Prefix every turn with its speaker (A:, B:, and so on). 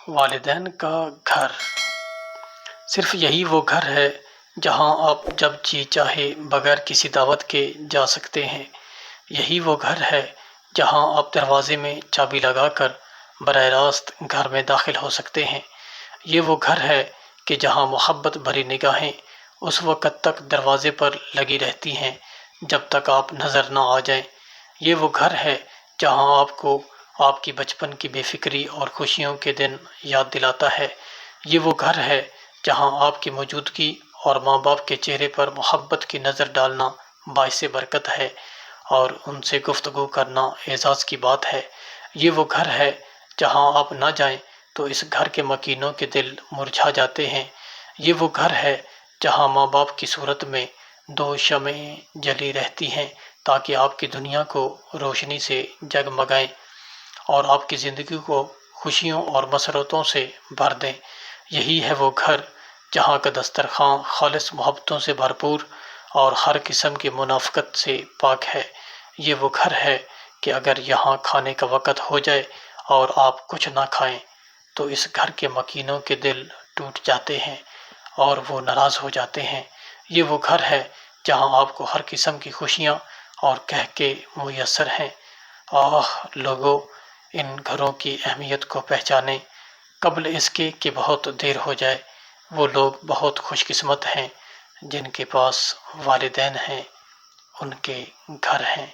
A: والدین کا گھر صرف یہی وہ گھر ہے جہاں آپ جب جی چاہے بغیر کسی دعوت کے جا سکتے ہیں۔ یہی وہ گھر ہے جہاں آپ دروازے میں چابی لگا کر براہ راست گھر میں داخل ہو سکتے ہیں۔ یہ وہ گھر ہے کہ جہاں محبت بھری نگاہیں اس وقت تک دروازے پر لگی رہتی ہیں جب تک آپ نظر نہ آ جائیں۔ یہ وہ گھر ہے جہاں آپ کو آپ کی بچپن کی بے فکری اور خوشیوں کے دن یاد دلاتا ہے۔ یہ وہ گھر ہے جہاں آپ کی موجودگی اور ماں باپ کے چہرے پر محبت کی نظر ڈالنا باعث برکت ہے اور ان سے گفتگو کرنا اعزاز کی بات ہے۔ یہ وہ گھر ہے جہاں آپ نہ جائیں تو اس گھر کے مکینوں کے دل مرجھا جاتے ہیں۔ یہ وہ گھر ہے جہاں ماں باپ کی صورت میں دو شمعیں جلی رہتی ہیں تاکہ آپ کی دنیا کو روشنی سے جگمگائیں اور آپ کی زندگی کو خوشیوں اور مسرتوں سے بھر دیں۔ یہی ہے وہ گھر جہاں کا دسترخوان خالص محبتوں سے بھرپور اور ہر قسم کی منافقت سے پاک ہے۔ یہ وہ گھر ہے کہ اگر یہاں کھانے کا وقت ہو جائے اور آپ کچھ نہ کھائیں تو اس گھر کے مکینوں کے دل ٹوٹ جاتے ہیں اور وہ ناراض ہو جاتے ہیں۔ یہ وہ گھر ہے جہاں آپ کو ہر قسم کی خوشیاں اور کہکے میسر ہیں۔ لوگوں، ان گھروں کی اہمیت کو پہچانیں قبل اس کے کہ بہت دیر ہو جائے۔ وہ لوگ بہت خوش قسمت ہیں جن کے پاس والدین ہیں، ان کے گھر ہیں۔